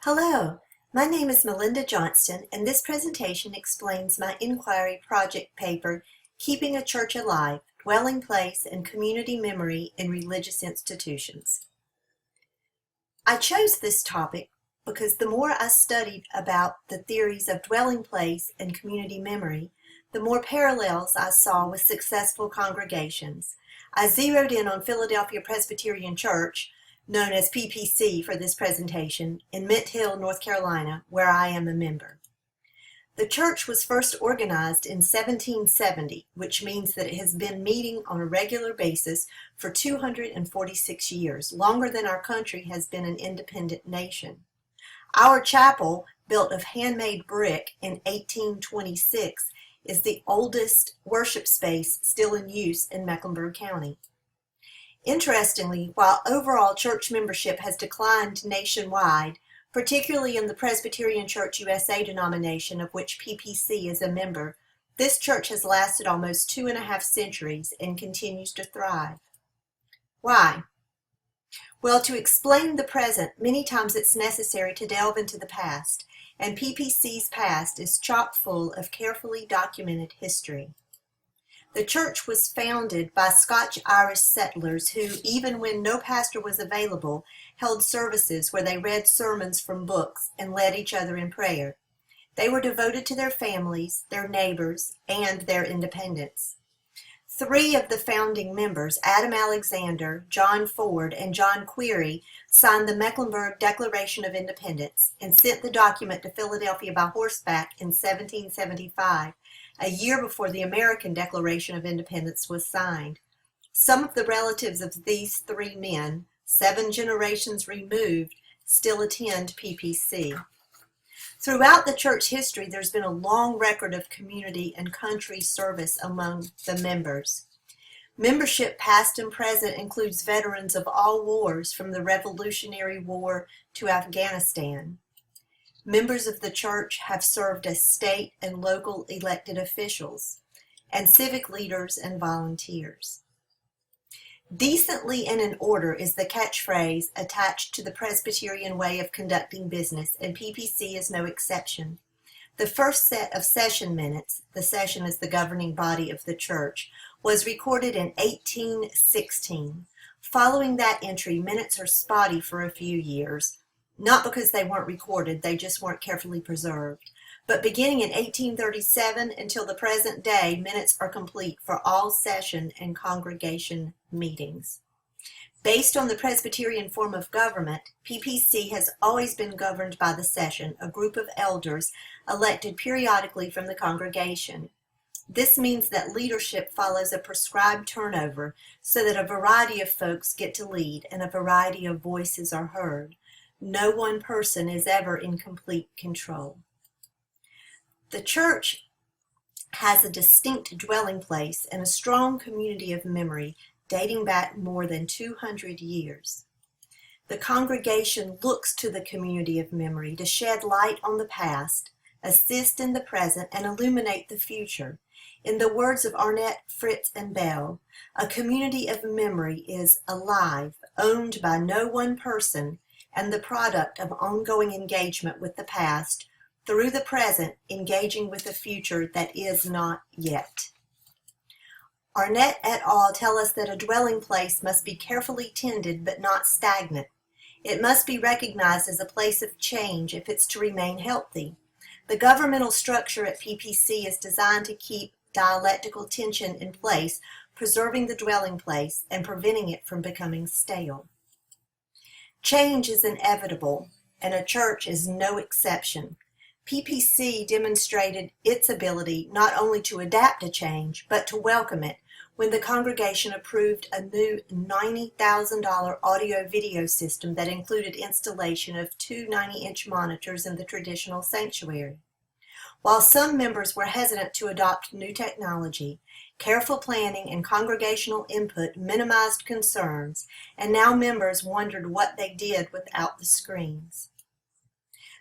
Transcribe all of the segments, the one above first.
Hello, my name is Melinda Johnston, and this presentation explains my inquiry project paper, Keeping a Church Alive, Dwelling Place and Community Memory in Religious Institutions. I chose this topic because the more I studied about the theories of dwelling place and community memory, the more parallels I saw with successful congregations. I zeroed in on Philadelphia Presbyterian Church, known as PPC for this presentation, in Mint Hill, North Carolina, where I am a member. The church was first organized in 1770, which means that it has been meeting on a regular basis for 246 years, longer than our country has been an independent nation. Our chapel, built of handmade brick in 1826, is the oldest worship space still in use in Mecklenburg County. Interestingly, while overall church membership has declined nationwide, particularly in the Presbyterian Church USA denomination of which PPC is a member, this church has lasted almost 2.5 centuries and continues to thrive. Why? Well, to explain the present, many times it's necessary to delve into the past, and PPC's past is chock full of carefully documented history. The church was founded by Scotch-Irish settlers who, even when no pastor was available, held services where they read sermons from books and led each other in prayer. They were devoted to their families, their neighbors, and their independence. 3 of the founding members, Adam Alexander, John Ford, and John Query, signed the Mecklenburg Declaration of Independence and sent the document to Philadelphia by horseback in 1775. A year before the American Declaration of Independence was signed. Some of the relatives of these 3 men, 7 generations removed, still attend PPC. Throughout the church history, there's been a long record of community and country service among the members. Membership past and present includes veterans of all wars from the Revolutionary War to Afghanistan. Members of the church have served as state and local elected officials, and civic leaders and volunteers. Decently and in order is the catchphrase attached to the Presbyterian way of conducting business, and PPC is no exception. The first set of session minutes, the session is the governing body of the church, was recorded in 1816. Following that entry, minutes are spotty for a few years. Not because they weren't recorded, they just weren't carefully preserved. But beginning in 1837 until the present day, minutes are complete for all session and congregation meetings. Based on the Presbyterian form of government, PPC has always been governed by the session, a group of elders elected periodically from the congregation. This means that leadership follows a prescribed turnover so that a variety of folks get to lead and a variety of voices are heard. No one person is ever in complete control. The church has a distinct dwelling place and a strong community of memory dating back more than 200 years. The congregation looks to the community of memory to shed light on the past, assist in the present, and illuminate the future. In the words of Arnett, Fritz, and Bell, a community of memory is alive, owned by no one person, and the product of ongoing engagement with the past, through the present, engaging with the future that is not yet. Arnett et al. Tell us that a dwelling place must be carefully tended but not stagnant. It must be recognized as a place of change if it's to remain healthy. The governmental structure at PPC is designed to keep dialectical tension in place, preserving the dwelling place and preventing it from becoming stale. Change is inevitable, and a church is no exception. PPC demonstrated its ability not only to adapt to change, but to welcome it when the congregation approved a new $90,000 audio-video system that included installation of 2 90-inch monitors in the traditional sanctuary. While some members were hesitant to adopt new technology, careful planning and congregational input minimized concerns, and now members wondered what they did without the screens.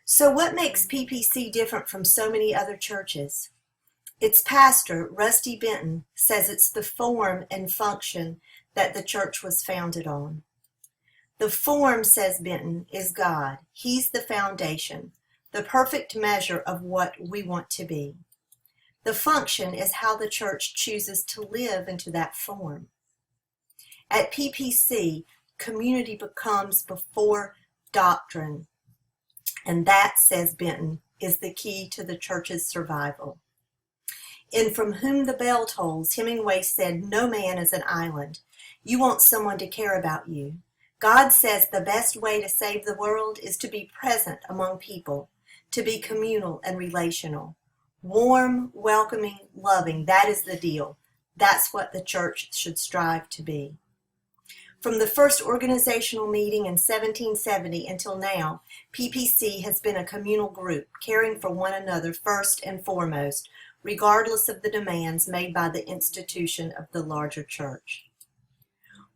So what makes PPC different from so many other churches? Its pastor, Rusty Benton, says it's the form and function that the church was founded on. The form, says Benton, is God. He's the foundation, the perfect measure of what we want to be. The function is how the church chooses to live into that form. At PPC, community becomes before doctrine, and that, says Benton, is the key to the church's survival. In From Whom the Bell Tolls, Hemingway said, "No man is an island. You want someone to care about you. God says the best way to save the world is to be present among people, to be communal and relational. Warm, welcoming, loving, that is the deal. That's what the church should strive to be." From the first organizational meeting in 1770 until now, PPC has been a communal group, caring for one another first and foremost, regardless of the demands made by the institution of the larger church.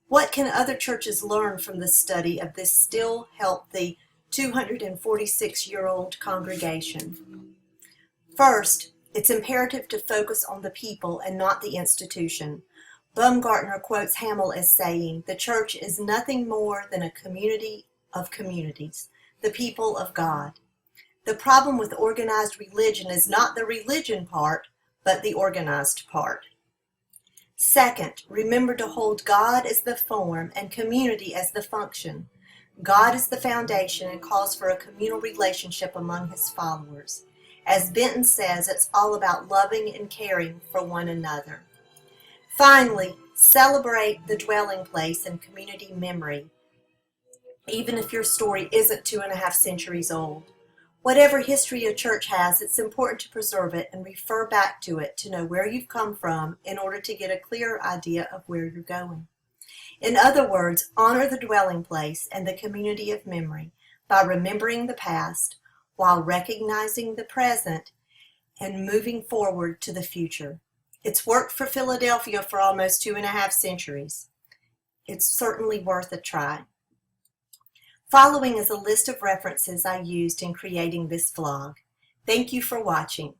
What can other churches learn from the study of this still healthy 246-year-old congregation? First, it's imperative to focus on the people and not the institution. Baumgartner quotes Hamel as saying, "The church is nothing more than a community of communities, the people of God." The problem with organized religion is not the religion part, but the organized part. Second, remember to hold God as the form and community as the function. God is the foundation and calls for a communal relationship among his followers. As Benton says, it's all about loving and caring for one another. Finally, celebrate the dwelling place and community memory, even if your story isn't 2.5 centuries old. Whatever history a church has, it's important to preserve it and refer back to it to know where you've come from in order to get a clear idea of where you're going. In other words, honor the dwelling place and the community of memory by remembering the past while recognizing the present and moving forward to the future. It's worked for Philadelphia for almost 2.5 centuries. It's certainly worth a try. Following is a list of references I used in creating this vlog. Thank you for watching.